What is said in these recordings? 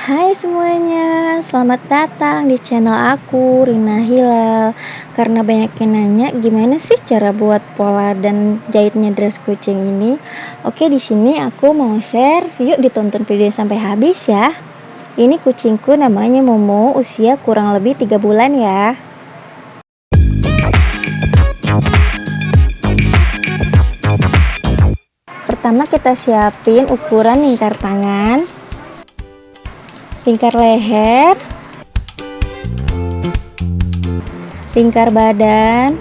Hai semuanya, selamat datang di channel aku, Rina Hilal. Karena banyak yang nanya, gimana sih cara buat pola dan jahitnya dress kucing ini? Oke, di sini aku mau share, yuk ditonton video sampai habis ya. Ini kucingku namanya Momo, usia kurang lebih 3 bulan ya. Pertama kita siapin ukuran lingkar tangan, lingkar leher, lingkar badan.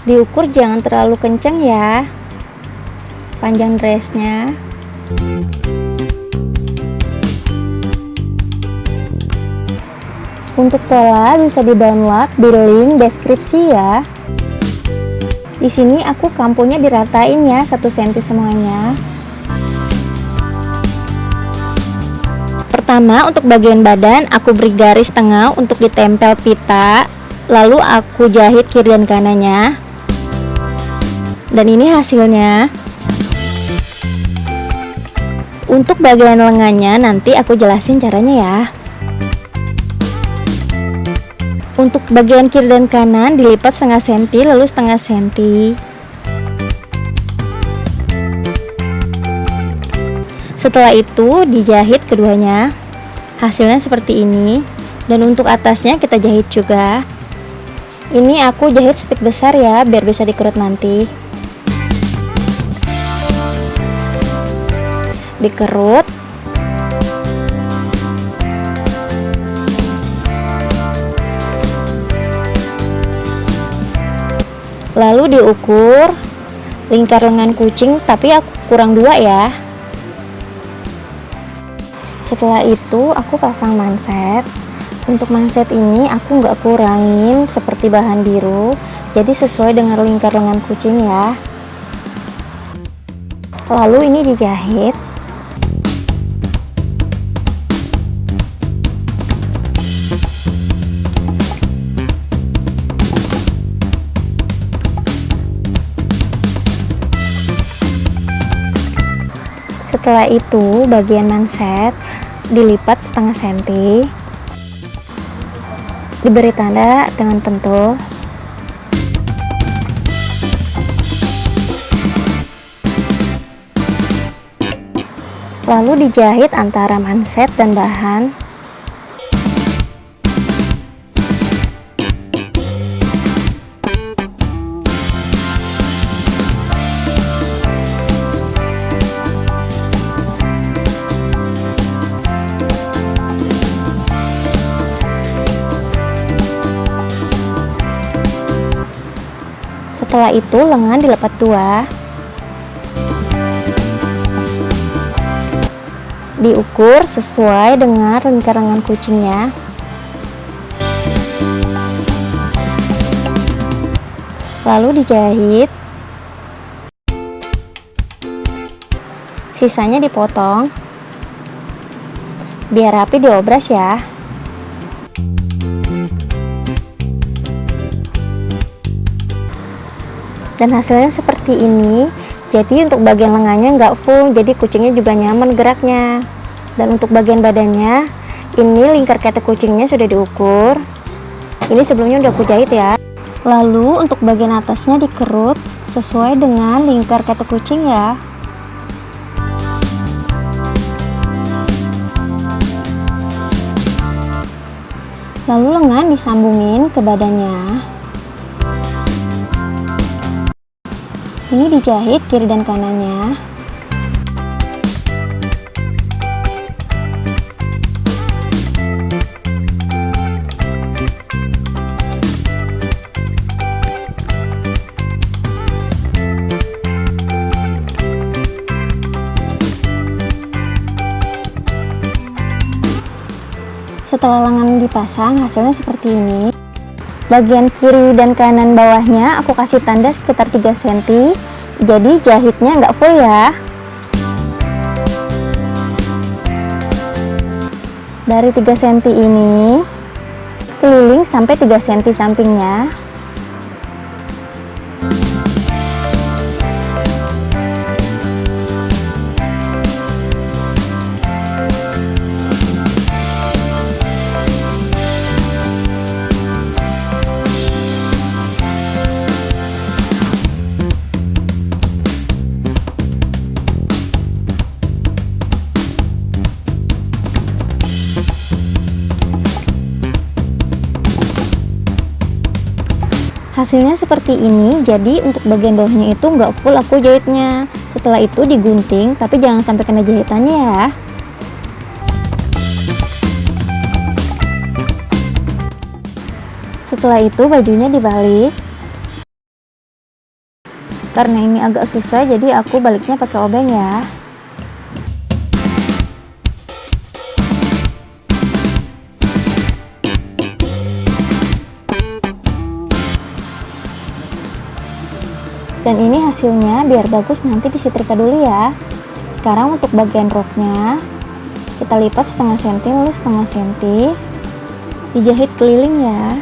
Diukur jangan terlalu kenceng ya panjang dressnya. Untuk pola bisa di-download di link deskripsi ya. Di sini aku kampunya diratain ya 1 cm semuanya. Pertama, untuk bagian badan aku beri garis tengah untuk ditempel pita, lalu aku jahit kiri dan kanannya. Dan ini hasilnya. Untuk bagian lengannya nanti aku jelasin caranya ya. Untuk bagian kiri dan kanan dilipat setengah senti lalu setengah senti. Setelah itu dijahit keduanya. Hasilnya seperti ini. Dan untuk atasnya kita jahit juga. Ini aku jahit stick besar ya, biar bisa dikerut nanti. Dikerut. Lalu diukur lingkar lengan kucing, tapi aku kurang 2 ya. Setelah itu aku pasang manset. Untuk manset ini aku nggak kurangin seperti bahan biru, jadi sesuai dengan lingkar lengan kucing ya. Lalu ini dijahit. Setelah itu bagian manset dilipat setengah senti, diberi tanda dengan pentul, lalu dijahit antara manset dan bahan. Setelah itu lengan dilipat 2, diukur sesuai dengan lingkar lengan kucingnya. Lalu dijahit. Sisanya dipotong biar rapi diobras ya. Dan hasilnya seperti ini. Jadi untuk bagian lengannya nggak full, jadi kucingnya juga nyaman geraknya. Dan untuk bagian badannya, ini lingkar ketek kucingnya sudah diukur. Ini sebelumnya udah aku jahit ya. Lalu untuk bagian atasnya dikerut sesuai dengan lingkar ketek kucing ya. Lalu lengan disambungin ke badannya. Ini dijahit kiri dan kanannya. Setelah lengan dipasang, hasilnya seperti ini. Bagian kiri dan kanan bawahnya aku kasih tanda sekitar 3 cm, jadi jahitnya nggak full ya. Dari 3 cm ini keliling sampai 3 cm sampingnya. Hasilnya seperti ini. Jadi untuk bagian bawahnya itu nggak full aku jahitnya. Setelah itu digunting, tapi jangan sampai kena jahitannya ya. Setelah itu bajunya dibalik. Karena ini agak susah, jadi aku baliknya pakai obeng ya. Dan ini hasilnya, biar bagus nanti disetrika dulu ya. Sekarang untuk bagian roknya, kita lipat setengah senti lalu setengah senti, dijahit keliling ya.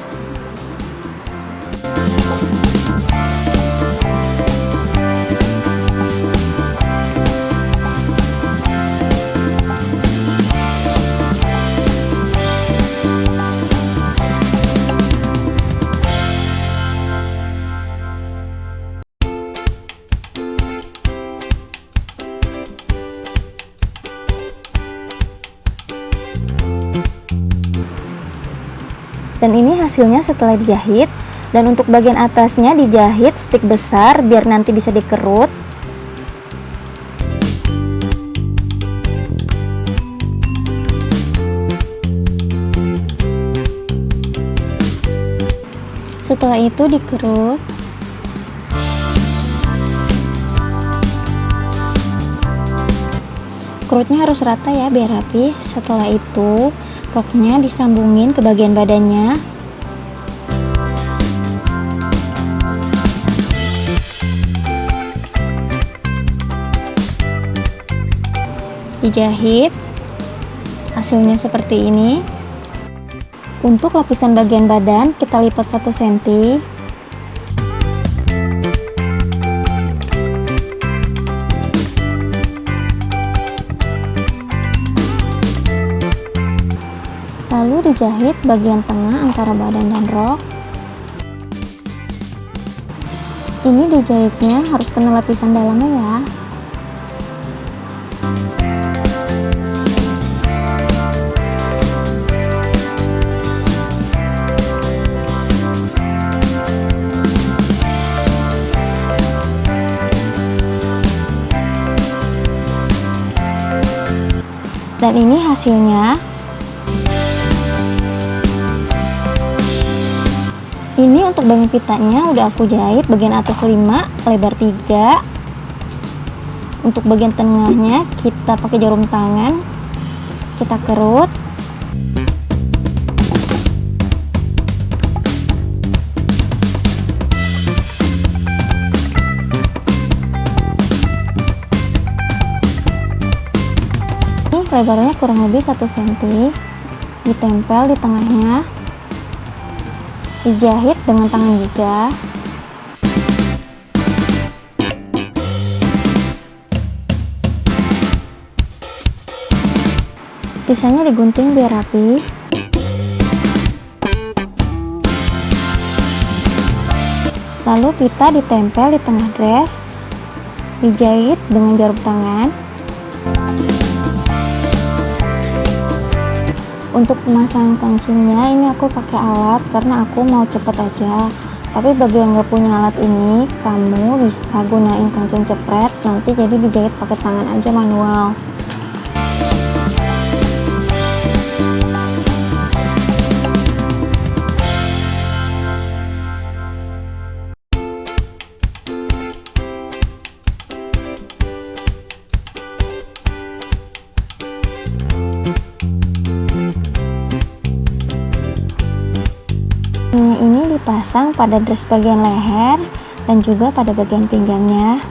Dan ini hasilnya setelah dijahit. Dan untuk bagian atasnya dijahit stick besar biar nanti bisa dikerut. Setelah itu dikerut. Kerutnya harus rata ya biar rapi. Setelah itu roknya disambungin ke bagian badannya. Dijahit. Hasilnya seperti ini. Untuk lapisan bagian badan kita lipat 1 cm. Lalu dijahit bagian tengah antara badan dan rok. Ini dijahitnya harus kena lapisan dalamnya ya. Dan ini hasilnya. Ini untuk bagian pitanya udah aku jahit bagian atas 5, lebar 3. Untuk bagian tengahnya kita pakai jarum tangan, kita kerut. Ini lebarnya kurang lebih 1 cm. Ditempel di tengahnya. Dijahit dengan tangan juga. Sisanya digunting biar rapi. Lalu pita ditempel di tengah dress, dijahit dengan jarum tangan. Untuk pemasangan kancingnya ini aku pakai alat karena aku mau cepet aja. Tapi bagi yang nggak punya alat ini, kamu bisa gunain kancing cepret, nanti jadi dijahit pakai tangan aja manual. Ini dipasang pada dress bagian leher dan juga pada bagian pinggangnya.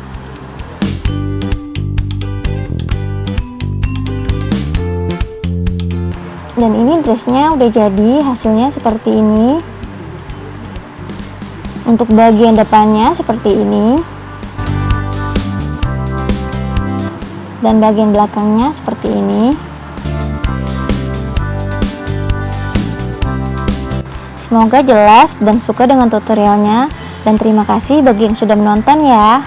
Dan ini dressnya udah jadi, hasilnya seperti ini. Untuk bagian depannya seperti ini, dan bagian belakangnya seperti ini. Semoga jelas dan suka dengan tutorialnya, dan terima kasih bagi yang sudah menonton ya.